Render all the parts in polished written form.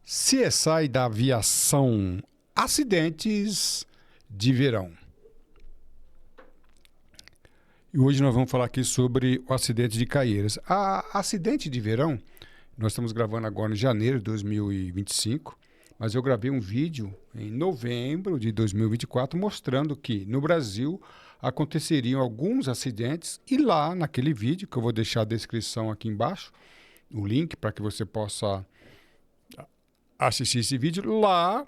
CSI da aviação, acidentes de verão. E hoje nós vamos falar aqui sobre o acidente de Caieiras. Acidente de verão, nós estamos gravando agora em janeiro de 2025, mas eu gravei um vídeo em novembro de 2024 mostrando que no Brasil aconteceriam alguns acidentes e lá naquele vídeo, que eu vou deixar a descrição aqui embaixo, o link para que você possa assistir esse vídeo, lá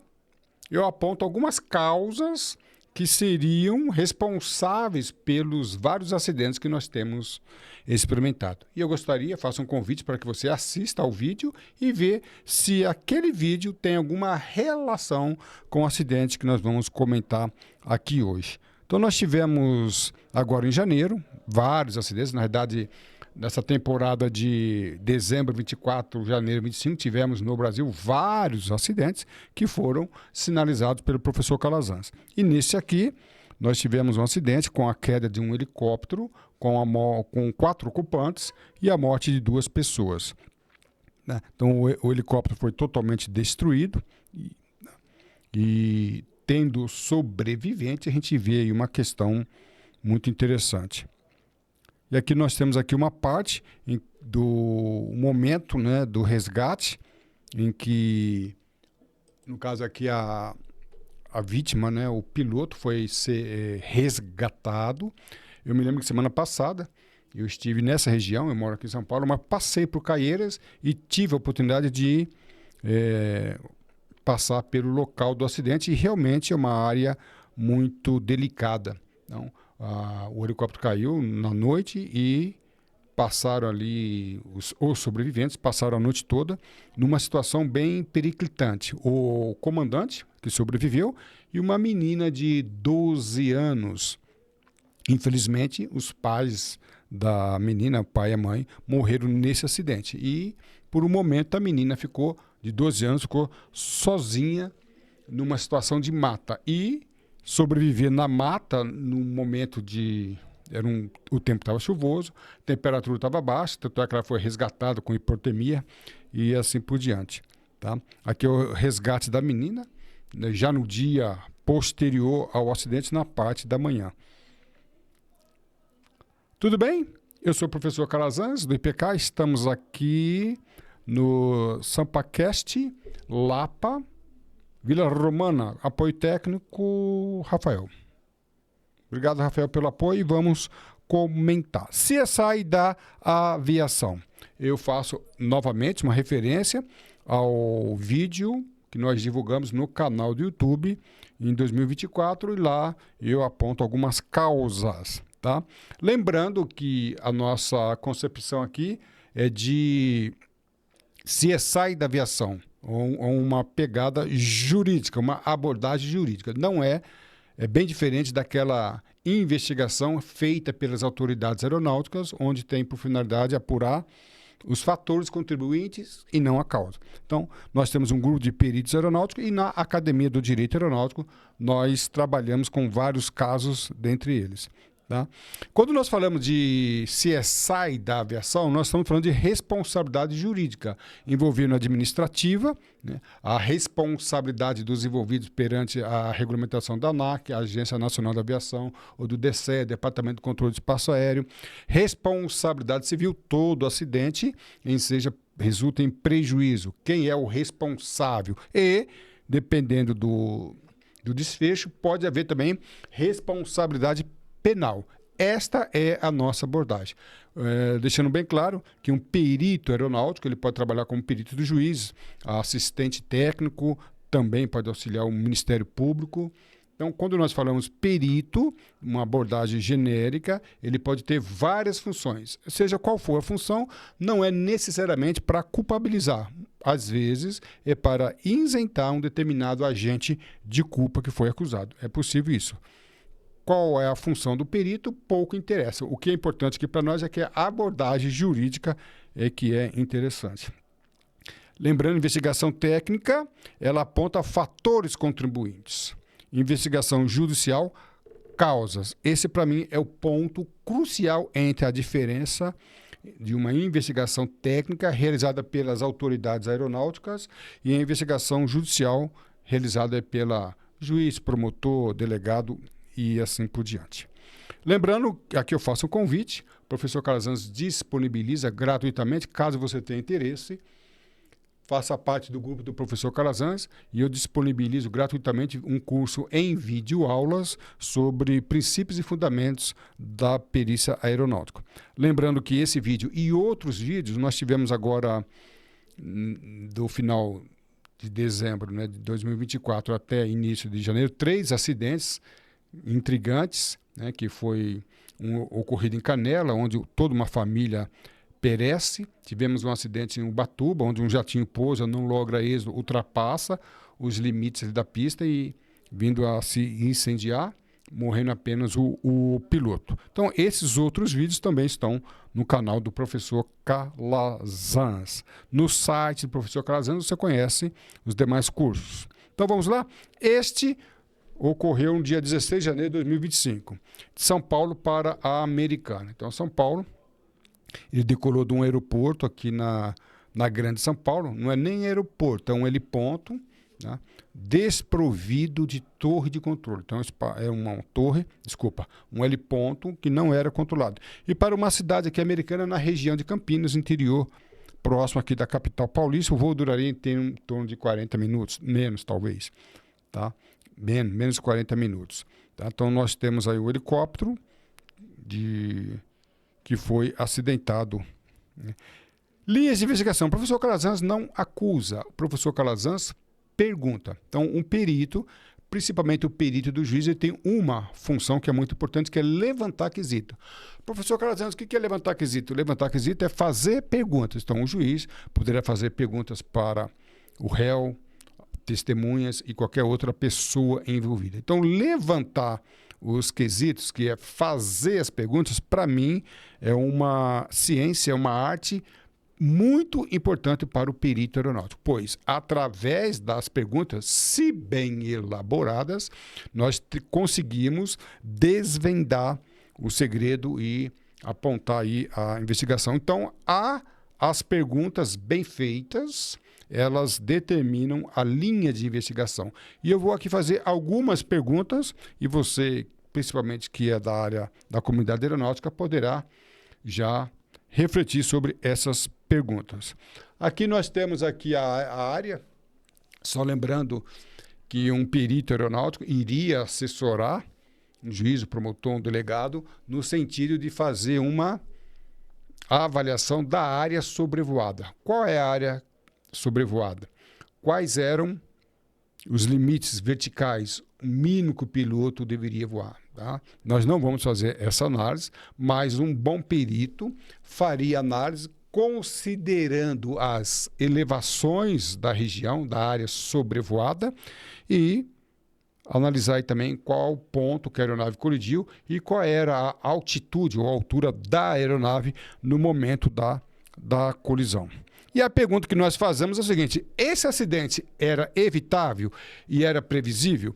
eu aponto algumas causas que seriam responsáveis pelos vários acidentes que nós temos experimentado. E eu gostaria, faço um convite para que você assista ao vídeo e veja se aquele vídeo tem alguma relação com o acidente que nós vamos comentar aqui hoje. Então nós tivemos agora em janeiro vários acidentes, na verdade nessa temporada de dezembro 24, janeiro 25, tivemos no Brasil vários acidentes que foram sinalizados pelo professor Calazans. E nesse aqui, nós tivemos um acidente com a queda de um helicóptero com 4 ocupantes e a morte de 2 pessoas. Então, o helicóptero foi totalmente destruído e tendo sobrevivente, a gente vê aí uma questão muito interessante. E aqui nós temos aqui uma parte do momento, né, do resgate, em que, no caso aqui, a vítima, né, o piloto, foi ser resgatado. Eu me lembro que semana passada eu estive nessa região, eu moro aqui em São Paulo, mas passei por Caieiras e tive a oportunidade de passar pelo local do acidente e realmente é uma área muito delicada. Então, o helicóptero caiu na noite e passaram ali, os sobreviventes passaram a noite toda numa situação bem periclitante. O comandante, que sobreviveu, e uma menina de 12 anos. Infelizmente, os pais da menina, o pai e a mãe, morreram nesse acidente. E, por um momento, a menina de 12 anos, ficou sozinha numa situação de mata. E sobreviver na mata num momento de... o tempo estava chuvoso, a temperatura estava baixa, tanto é que ela foi resgatada com hipotermia e assim por diante. Tá? Aqui é o resgate da menina, né, já no dia posterior ao acidente, na parte da manhã. Tudo bem? Eu sou o professor Calazans, do IPK, estamos aqui no SampaCast, Lapa, Vila Romana, apoio técnico, Rafael. Obrigado, Rafael, pelo apoio e vamos comentar. CSI da aviação. Eu faço novamente uma referência ao vídeo que nós divulgamos no canal do YouTube em 2024 e lá eu aponto algumas causas. Tá? Lembrando que a nossa concepção aqui é de CSI da aviação, ou uma pegada jurídica, uma abordagem jurídica. Não é bem diferente daquela investigação feita pelas autoridades aeronáuticas, onde tem por finalidade apurar os fatores contribuintes e não a causa. Então, nós temos um grupo de peritos aeronáuticos e na Academia do Direito Aeronáutico nós trabalhamos com vários casos dentre eles. Tá? Quando nós falamos de CSI da aviação, nós estamos falando de responsabilidade jurídica, envolvendo a administrativa, né, a responsabilidade dos envolvidos perante a regulamentação da ANAC, a Agência Nacional da Aviação, ou do DCE, Departamento de Controle de Espaço Aéreo, responsabilidade civil, todo acidente resulta em prejuízo, quem é o responsável e, dependendo do desfecho, pode haver também responsabilidade penal. Esta é a nossa abordagem. Deixando bem claro que um perito aeronáutico ele pode trabalhar como perito do juiz, assistente técnico, também pode auxiliar o Ministério Público. Então, quando nós falamos perito, uma abordagem genérica, ele pode ter várias funções. Seja qual for a função, não é necessariamente para culpabilizar. Às vezes, é para isentar um determinado agente de culpa que foi acusado. É possível isso. Qual é a função do perito? Pouco interessa. O que é importante aqui para nós é que a abordagem jurídica é que é interessante. Lembrando, investigação técnica, ela aponta fatores contribuintes. Investigação judicial, causas. Esse, para mim, é o ponto crucial entre a diferença de uma investigação técnica realizada pelas autoridades aeronáuticas e a investigação judicial realizada pela juiz, promotor, delegado e assim por diante. Lembrando, aqui eu faço um convite, o professor Calazans disponibiliza gratuitamente, caso você tenha interesse, faça parte do grupo do professor Calazans e eu disponibilizo gratuitamente um curso em videoaulas sobre princípios e fundamentos da perícia aeronáutica. Lembrando que esse vídeo e outros vídeos nós tivemos agora do final de dezembro, né, de 2024 até início de janeiro, 3 acidentes intrigantes, né, que foi ocorrido em Canela, onde toda uma família perece. Tivemos um acidente em Ubatuba, onde um jatinho pousa, não logra êxito, ultrapassa os limites da pista e vindo a se incendiar, morrendo apenas o piloto. Então, esses outros vídeos também estão no canal do professor Calazans. No site do professor Calazans você conhece os demais cursos. Então, vamos lá? Este ocorreu no dia 16 de janeiro de 2025, de São Paulo para a Americana. Então, São Paulo, ele decolou de um aeroporto aqui na Grande São Paulo, não é nem aeroporto, é um heliponto, né, desprovido de torre de controle. Então, é um heliponto que não era controlado. E para uma cidade aqui americana, na região de Campinas, interior, próximo aqui da capital paulista, o voo duraria em torno de 40 minutos, menos talvez, tá? Menos de 40 minutos. Tá? Então, nós temos aí o helicóptero que foi acidentado. Né? Linhas de investigação. O professor Calazans não acusa. O professor Calazans pergunta. Então, um perito, principalmente o perito do juiz, ele tem uma função que é muito importante, que é levantar quesito. Professor Calazans, o que é levantar quesito? Levantar quesito é fazer perguntas. Então, o juiz poderá fazer perguntas para o réu, testemunhas e qualquer outra pessoa envolvida. Então, levantar os quesitos, que é fazer as perguntas, para mim, é uma ciência, é uma arte muito importante para o perito aeronáutico, pois, através das perguntas, se bem elaboradas, nós conseguimos desvendar o segredo e apontar aí a investigação. Então, as perguntas bem feitas, elas determinam a linha de investigação. E eu vou aqui fazer algumas perguntas e você, principalmente que é da área da comunidade aeronáutica, poderá já refletir sobre essas perguntas. Aqui nós temos aqui a área, só lembrando que um perito aeronáutico iria assessorar um juiz, um promotor, um delegado, no sentido de fazer uma avaliação da área sobrevoada. Qual é a área sobrevoada? Quais eram os limites verticais, o mínimo que o piloto deveria voar? Tá? Nós não vamos fazer essa análise, mas um bom perito faria análise considerando as elevações da região, da área sobrevoada, e analisar aí também qual ponto que a aeronave colidiu e qual era a altitude ou altura da aeronave no momento da colisão. E a pergunta que nós fazemos é a seguinte: esse acidente era evitável e era previsível?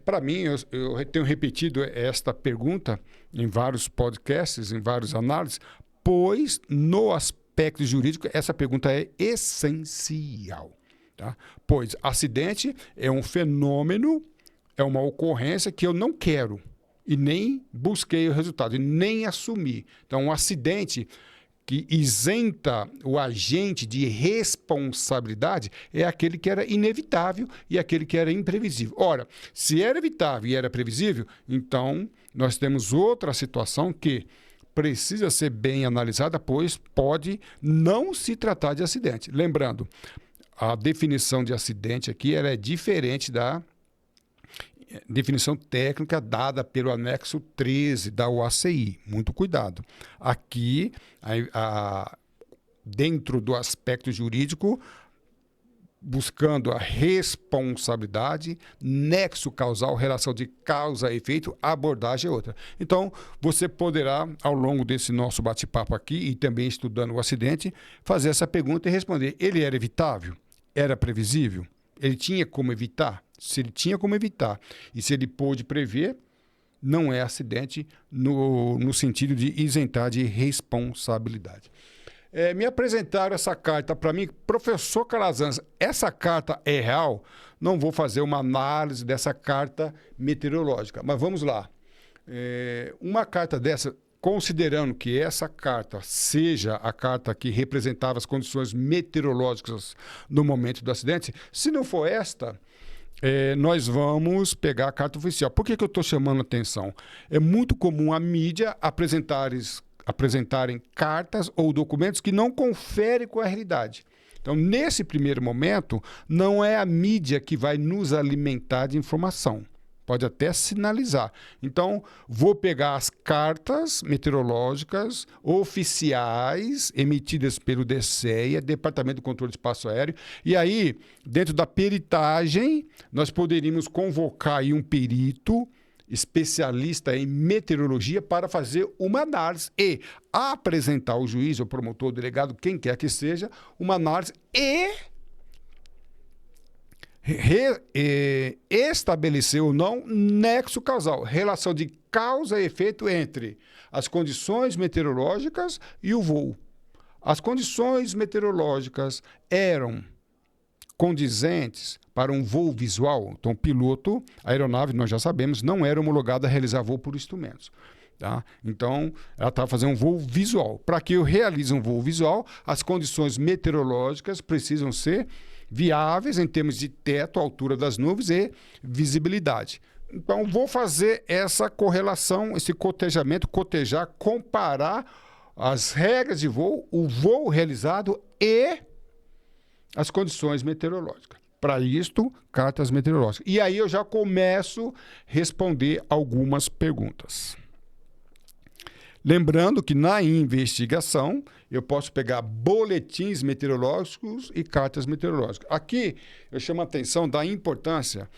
Para mim, eu tenho repetido esta pergunta em vários podcasts, em várias análises, pois no aspecto jurídico essa pergunta é essencial. Tá? Pois acidente é um fenômeno, é uma ocorrência que eu não quero e nem busquei o resultado, e nem assumi. Então, um acidente que isenta o agente de responsabilidade é aquele que era inevitável e aquele que era imprevisível. Ora, se era evitável e era previsível, então nós temos outra situação que precisa ser bem analisada, pois pode não se tratar de acidente. Lembrando, a definição de acidente aqui ela é diferente da definição técnica dada pelo anexo 13 da OACI. Muito cuidado. Aqui, dentro do aspecto jurídico, buscando a responsabilidade, nexo causal, relação de causa e efeito, a abordagem é outra. Então, você poderá, ao longo desse nosso bate-papo aqui, e também estudando o acidente, fazer essa pergunta e responder: ele era evitável? Era previsível? Ele tinha como evitar? Se ele tinha como evitar e se ele pôde prever, não é acidente no sentido de isentar de responsabilidade. Me apresentaram essa carta para mim, professor Calazans, essa carta é real? Não vou fazer uma análise dessa carta meteorológica, mas vamos lá. Uma carta dessa, considerando que essa carta seja a carta que representava as condições meteorológicas no momento do acidente, se não for esta, nós vamos pegar a carta oficial. Por que eu estou chamando a atenção? É muito comum a mídia apresentarem cartas ou documentos que não conferem com a realidade. Então, nesse primeiro momento, não é a mídia que vai nos alimentar de informação. Pode até sinalizar. Então, vou pegar as cartas meteorológicas oficiais emitidas pelo DECEA, Departamento de Controle de Espaço Aéreo, e aí, dentro da peritagem, nós poderíamos convocar aí um perito especialista em meteorologia para fazer uma análise e apresentar ao juiz, ao promotor, ao delegado, quem quer que seja, uma análise e estabelecer ou não nexo causal, relação de causa e efeito entre as condições meteorológicas e o voo. As condições meteorológicas eram condizentes para um voo visual. Então, o piloto, a aeronave, nós já sabemos, não era homologada a realizar voo por instrumentos. Tá? Então, ela estava fazendo um voo visual. Para que eu realize um voo visual, as condições meteorológicas precisam ser viáveis em termos de teto, altura das nuvens e visibilidade. Então, vou fazer essa correlação, esse cotejamento, cotejar, comparar as regras de voo, o voo realizado e as condições meteorológicas. Para isto, cartas meteorológicas. E aí eu já começo a responder algumas perguntas. Lembrando que na investigação eu posso pegar boletins meteorológicos e cartas meteorológicas. Aqui eu chamo a atenção da importância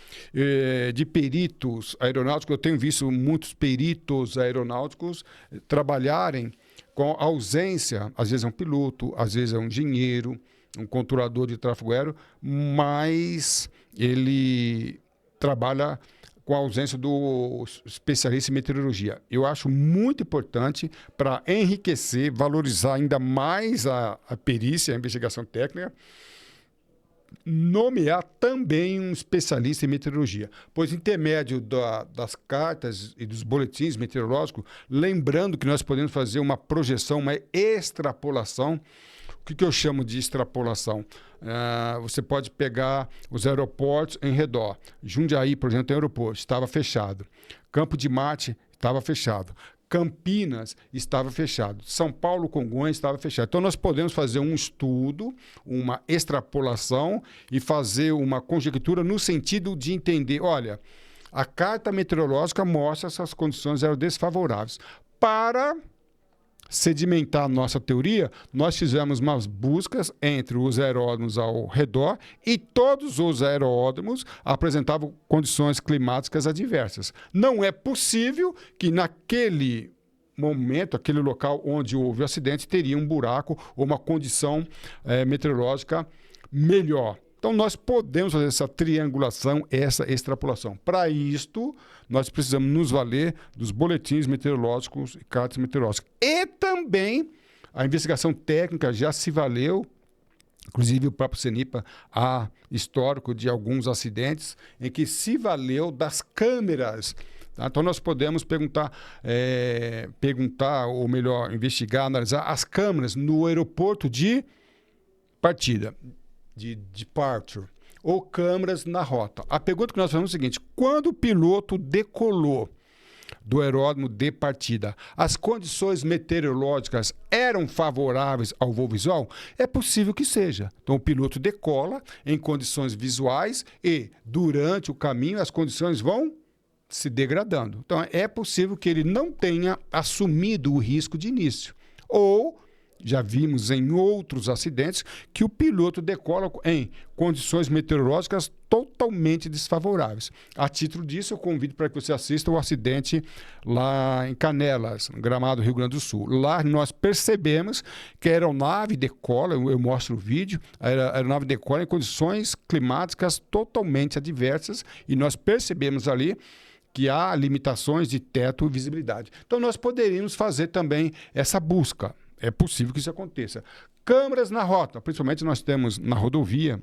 de peritos aeronáuticos. Eu tenho visto muitos peritos aeronáuticos trabalharem com ausência, às vezes é um piloto, às vezes é um engenheiro, um controlador de tráfego aéreo, mas ele trabalha com a ausência do especialista em meteorologia. Eu acho muito importante para enriquecer, valorizar ainda mais a perícia, a investigação técnica, nomear também um especialista em meteorologia, pois intermédio das cartas e dos boletins meteorológicos, lembrando que nós podemos fazer uma projeção, uma extrapolação. O que eu chamo de extrapolação? Você pode pegar os aeroportos em redor. Jundiaí, por exemplo, tem aeroporto, estava fechado. Campo de Marte estava fechado. Campinas estava fechado. São Paulo, Congonhas estava fechado. Então, nós podemos fazer um estudo, uma extrapolação e fazer uma conjectura no sentido de entender, olha, a carta meteorológica mostra essas condições eram desfavoráveis. Para sedimentar a nossa teoria, nós fizemos umas buscas entre os aeródromos ao redor e todos os aeródromos apresentavam condições climáticas adversas. Não é possível que naquele momento, aquele local onde houve o acidente, teria um buraco ou uma condição meteorológica melhor. Então, nós podemos fazer essa triangulação, essa extrapolação. Para isto, nós precisamos nos valer dos boletins meteorológicos e cartas meteorológicas. E também, a investigação técnica já se valeu, inclusive o próprio CENIPA há histórico de alguns acidentes, em que se valeu das câmeras. Tá? Então, nós podemos perguntar, ou melhor, investigar, analisar as câmeras no aeroporto de partida, de departure, ou câmeras na rota. A pergunta que nós fazemos é o seguinte: quando o piloto decolou do aeródromo de partida, as condições meteorológicas eram favoráveis ao voo visual? É possível que seja. Então, o piloto decola em condições visuais e, durante o caminho, as condições vão se degradando. Então, é possível que ele não tenha assumido o risco de início. Ou já vimos em outros acidentes que o piloto decola em condições meteorológicas totalmente desfavoráveis. A título disso, eu convido para que você assista o acidente lá em Canelas, no Gramado, Rio Grande do Sul. Lá nós percebemos que a aeronave decola, eu mostro o vídeo, a aeronave decola em condições climáticas totalmente adversas e nós percebemos ali que há limitações de teto e visibilidade. Então, nós poderíamos fazer também essa busca. É possível que isso aconteça. Câmeras na rota, principalmente nós temos na rodovia,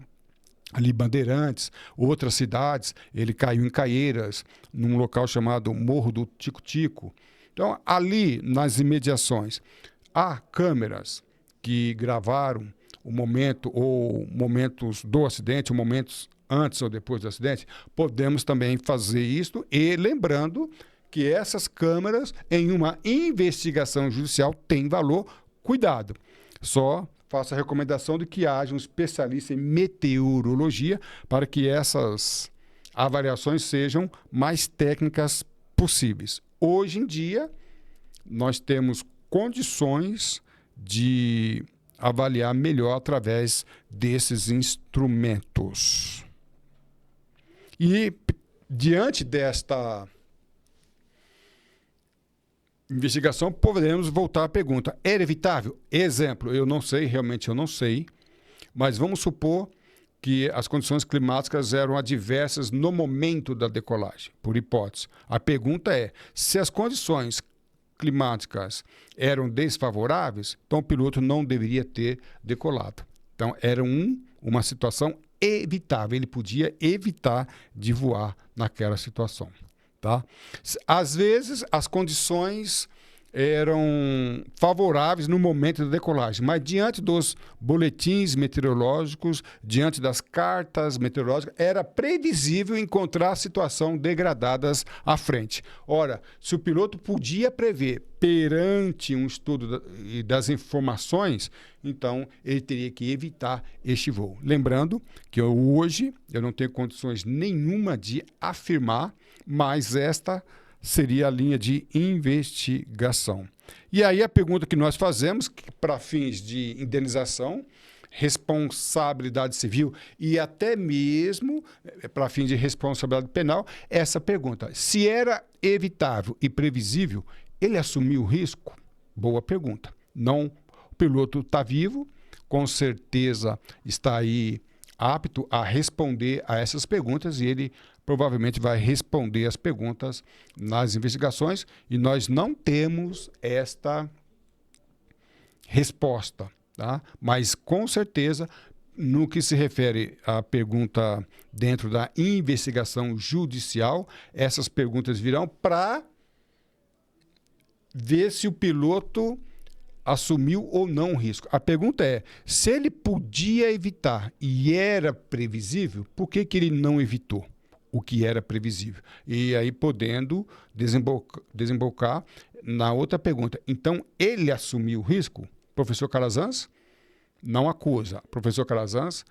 ali Bandeirantes, outras cidades, ele caiu em Caieiras, num local chamado Morro do Tico-Tico. Então, ali nas imediações, há câmeras que gravaram o momento ou momentos do acidente, ou momentos antes ou depois do acidente. Podemos também fazer isso e lembrando que essas câmeras, em uma investigação judicial, têm valor. Cuidado, só faço a recomendação de que haja um especialista em meteorologia para que essas avaliações sejam mais técnicas possíveis. Hoje em dia, nós temos condições de avaliar melhor através desses instrumentos. E, diante desta investigação, podemos voltar à pergunta. Era evitável? Exemplo, eu não sei, realmente eu não sei, mas vamos supor que as condições climáticas eram adversas no momento da decolagem, por hipótese. A pergunta é, se as condições climáticas eram desfavoráveis, então o piloto não deveria ter decolado. Então, era uma situação evitável, ele podia evitar de voar naquela situação. Tá? Às vezes, as condições eram favoráveis no momento da decolagem, mas diante dos boletins meteorológicos, diante das cartas meteorológicas, era previsível encontrar situação degradadas à frente. Ora, se o piloto podia prever perante um estudo das informações, então ele teria que evitar este voo. Lembrando que hoje eu não tenho condições nenhuma de afirmar, mas esta seria a linha de investigação. E aí a pergunta que nós fazemos, para fins de indenização, responsabilidade civil e até mesmo para fins de responsabilidade penal, essa pergunta: se era evitável e previsível, ele assumiu o risco? Boa pergunta. Não, o piloto está vivo, com certeza está aí apto a responder a essas perguntas e ele provavelmente vai responder as perguntas nas investigações e nós não temos esta resposta, tá? Mas com certeza, no que se refere à pergunta dentro da investigação judicial, essas perguntas virão para ver se o piloto assumiu ou não o risco. A pergunta é, se ele podia evitar e era previsível, por que ele não evitou o que era previsível? E aí podendo desembocar na outra pergunta. Então, ele assumiu o risco? Professor Calazans não acusa. Professor Calazans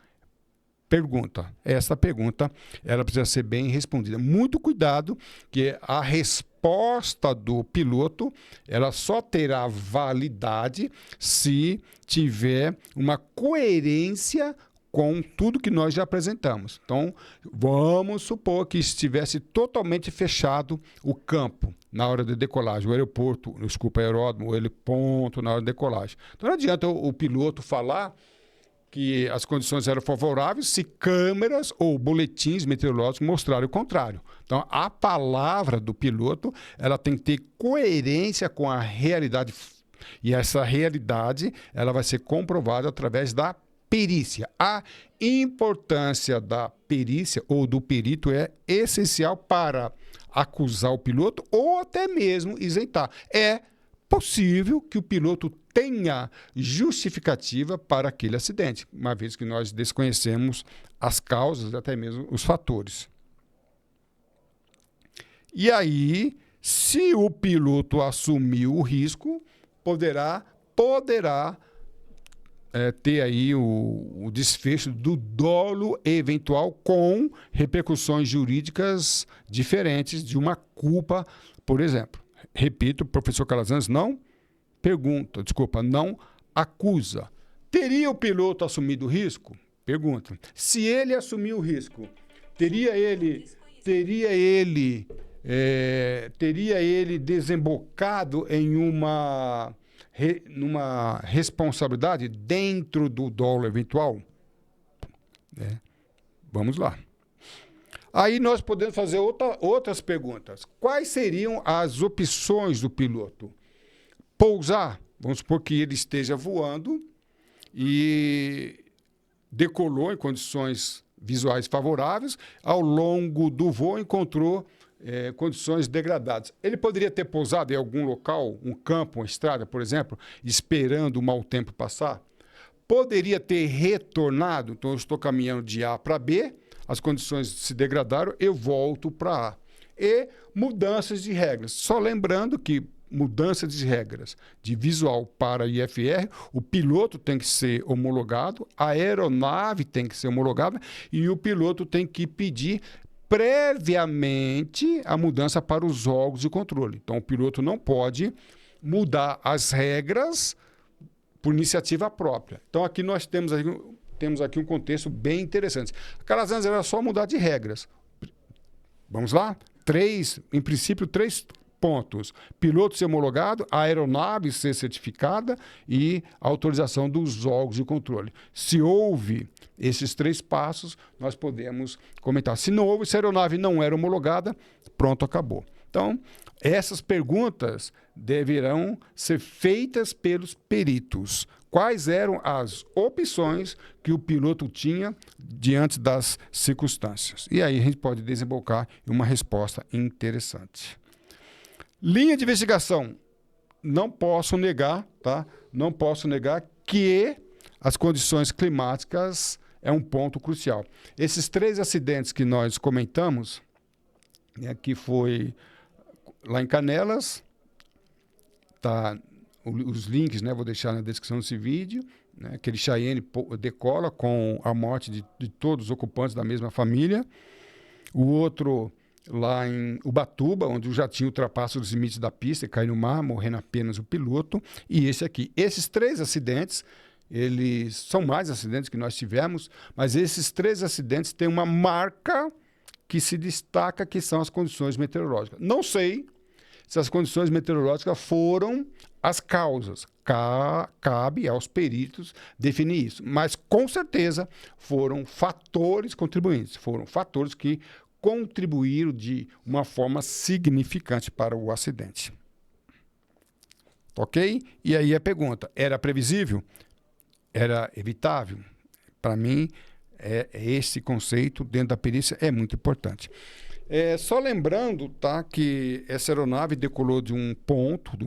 pergunta. Essa pergunta ela precisa ser bem respondida. Muito cuidado, que a resposta do piloto ela só terá validade se tiver uma coerência com tudo que nós já apresentamos. Então, vamos supor que estivesse totalmente fechado o campo na hora de decolagem, o aeroporto, desculpa, aeródromo, o heliponto na hora de decolagem. Então, não adianta o piloto falar que as condições eram favoráveis se câmeras ou boletins meteorológicos mostrarem o contrário. Então, a palavra do piloto ela tem que ter coerência com a realidade. E essa realidade ela vai ser comprovada através da perícia. A importância da perícia ou do perito é essencial para acusar o piloto ou até mesmo isentar. É possível que o piloto tenha justificativa para aquele acidente, uma vez que nós desconhecemos as causas, até mesmo os fatores. E aí, se o piloto assumiu o risco, poderá ter aí o desfecho do dolo eventual com repercussões jurídicas diferentes de uma culpa, por exemplo. Repito, o professor Calazans não acusa. Teria o piloto assumido o risco? Pergunta. Se ele assumiu o risco, teria ele desembocado em numa responsabilidade dentro do dolo eventual? Vamos lá. Aí nós podemos fazer outras perguntas. Quais seriam as opções do piloto? Pousar, vamos supor que ele esteja voando e decolou em condições visuais favoráveis, ao longo do voo encontrou condições degradadas. Ele poderia ter pousado em algum local, um campo, uma estrada, por exemplo, esperando o mau tempo passar? Poderia ter retornado, então eu estou caminhando de A para B, as condições se degradaram, eu volto para A. E mudanças de regras. Só lembrando que mudança de regras de visual para IFR, o piloto tem que ser homologado, a aeronave tem que ser homologada e o piloto tem que pedir previamente a mudança para os órgãos de controle. Então, o piloto não pode mudar as regras por iniciativa própria. Então, aqui nós temos aqui um contexto bem interessante. A Calazans era só mudar de regras. Vamos lá? Em princípio, 3 pontos. Piloto ser homologado, a aeronave ser certificada e a autorização dos órgãos de controle. Se houve esses 3 passos, nós podemos comentar. Se não houve, se a aeronave não era homologada, pronto, acabou. Então, essas perguntas deverão ser feitas pelos peritos. Quais eram as opções que o piloto tinha diante das circunstâncias? E aí a gente pode desembocar em uma resposta interessante. Linha de investigação. Não posso negar, tá? Não posso negar que as condições climáticas é um ponto crucial. Esses 3 acidentes que nós comentamos, que foi lá em Canelas, tá? Os links, né, vou deixar na descrição desse vídeo, né? Aquele Cheyenne decola com a morte de todos os ocupantes da mesma família. O outro lá em Ubatuba, onde o jatinho ultrapassa os limites da pista e cai no mar, morrendo apenas o piloto. E esse aqui. Esses 3 acidentes, eles são mais acidentes que nós tivemos, mas esses 3 acidentes têm uma marca que se destaca, que são as condições meteorológicas. Não sei se as condições meteorológicas foram as causas. Cabe aos peritos definir isso. Mas, com certeza, foram fatores contribuintes. Foram fatores que contribuíram de uma forma significante para o acidente. Ok? E aí a pergunta, era previsível? Era evitável? Para mim, esse conceito dentro da perícia é muito importante. Só lembrando, tá, que essa aeronave decolou de um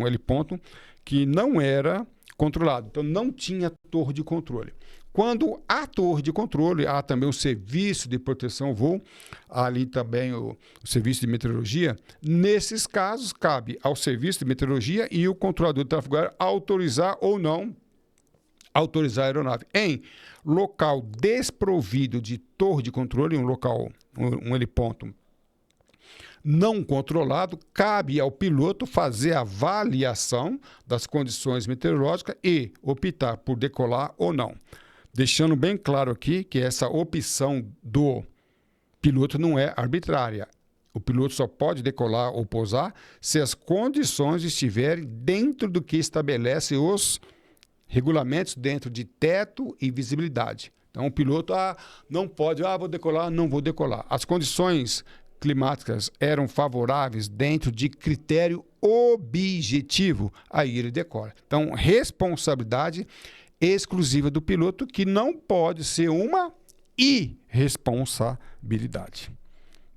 heliponto, que não era controlado. Então, não tinha torre de controle. Quando há torre de controle, há também o serviço de proteção ao voo, há ali também o serviço de meteorologia. Nesses casos, cabe ao serviço de meteorologia e o controlador de tráfego aéreo autorizar ou não autorizar a aeronave. Em local desprovido de torre de controle, um heliponto não controlado, cabe ao piloto fazer a avaliação das condições meteorológicas e optar por decolar ou não. Deixando bem claro aqui que essa opção do piloto não é arbitrária. O piloto só pode decolar ou pousar se as condições estiverem dentro do que estabelece os regulamentos, dentro de teto e visibilidade. Então, o piloto não pode, vou decolar, não vou decolar. As condições climáticas eram favoráveis dentro de critério objetivo, aí ele decola. Então, responsabilidade exclusiva do piloto, que não pode ser uma irresponsabilidade.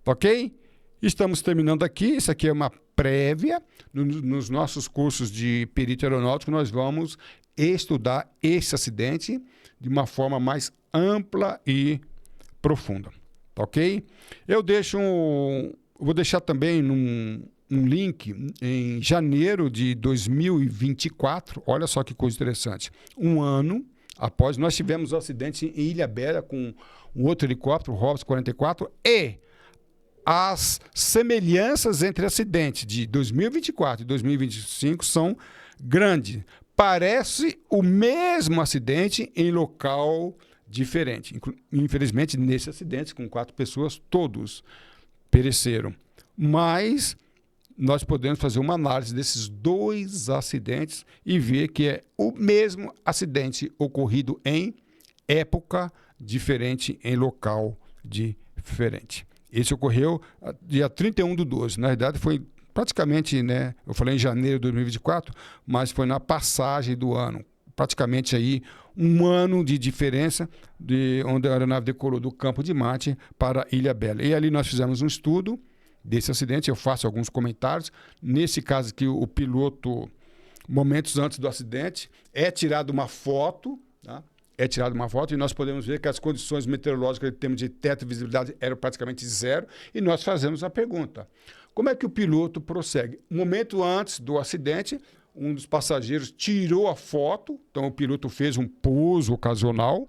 Ok? Estamos terminando aqui. Isso aqui é uma prévia. Nos nossos cursos de perito aeronáutico, nós vamos estudar esse acidente de uma forma mais ampla e profunda. Ok? Vou deixar também um link em janeiro de 2024. Olha só que coisa interessante. Um ano após, nós tivemos um acidente em Ilhabela com um outro helicóptero, o Robson 44, e as semelhanças entre acidentes de 2024 e 2025 são grandes. Parece o mesmo acidente em local diferente. Infelizmente, nesse acidente, com 4 pessoas, todos pereceram. Mas nós podemos fazer uma análise desses 2 acidentes e ver que é o mesmo acidente ocorrido em época diferente, em local diferente. Esse ocorreu dia 31/12. Na verdade, foi praticamente, né, eu falei em janeiro de 2024, mas foi na passagem do ano. Praticamente aí um ano de diferença de onde a aeronave decolou do Campo de Marte para Ilhabela. E ali nós fizemos um estudo desse acidente, eu faço alguns comentários. Nesse caso aqui, o piloto, momentos antes do acidente, é tirado uma foto, tá? É tirada uma foto e nós podemos ver que as condições meteorológicas em termos de teto e visibilidade eram praticamente zero, e nós fazemos a pergunta: como é que o piloto prossegue? Um momento antes do acidente, um dos passageiros tirou a foto, então o piloto fez um pouso ocasional,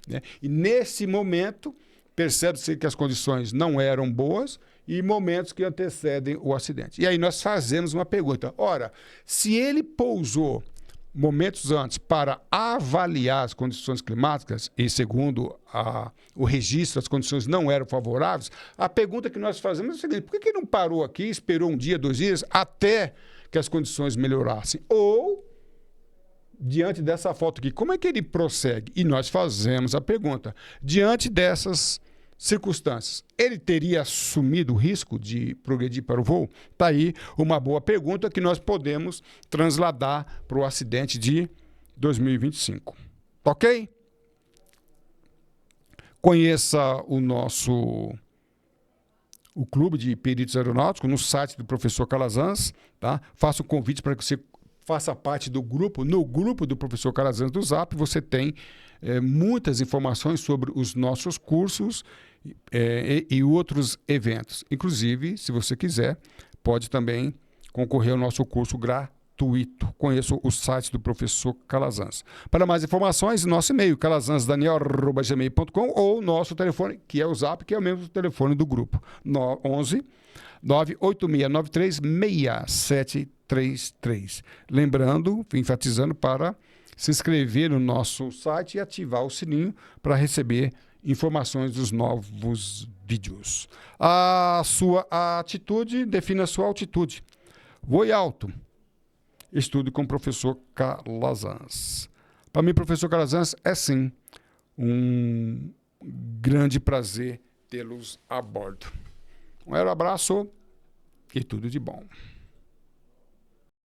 né? E nesse momento percebe-se que as condições não eram boas e momentos que antecedem o acidente. E aí nós fazemos uma pergunta: ora, se ele pousou momentos antes para avaliar as condições climáticas e, segundo o registro, as condições não eram favoráveis, a pergunta que nós fazemos é a seguinte: por que ele não parou aqui, esperou um dia, 2 dias, até que as condições melhorassem? Ou, diante dessa foto aqui, como é que ele prossegue? E nós fazemos a pergunta: diante dessas circunstâncias, ele teria assumido o risco de progredir para o voo? Está aí uma boa pergunta que nós podemos transladar para o acidente de 2025. Ok? Conheça o Clube de Peritos Aeronáuticos no site do professor Calazans, tá? Faço o convite para que você faça parte do grupo. No grupo do professor Calazans do Zap, você tem muitas informações sobre os nossos cursos e outros eventos. Inclusive, se você quiser, pode também concorrer ao nosso curso gratuito. Conheça o site do professor Calazans. Para mais informações, nosso e-mail, calazans.daniel@gmail.com, ou nosso telefone, que é o Zap, que é o mesmo telefone do grupo, 11 98693 6733. Lembrando, enfatizando, para se inscrever no nosso site e ativar o sininho para receber informações dos novos vídeos. A sua atitude define a sua altitude. Voe alto. Estude com o professor Calazans. Para mim, professor Calazans, é sim um grande prazer tê-los a bordo. Um abraço e tudo de bom.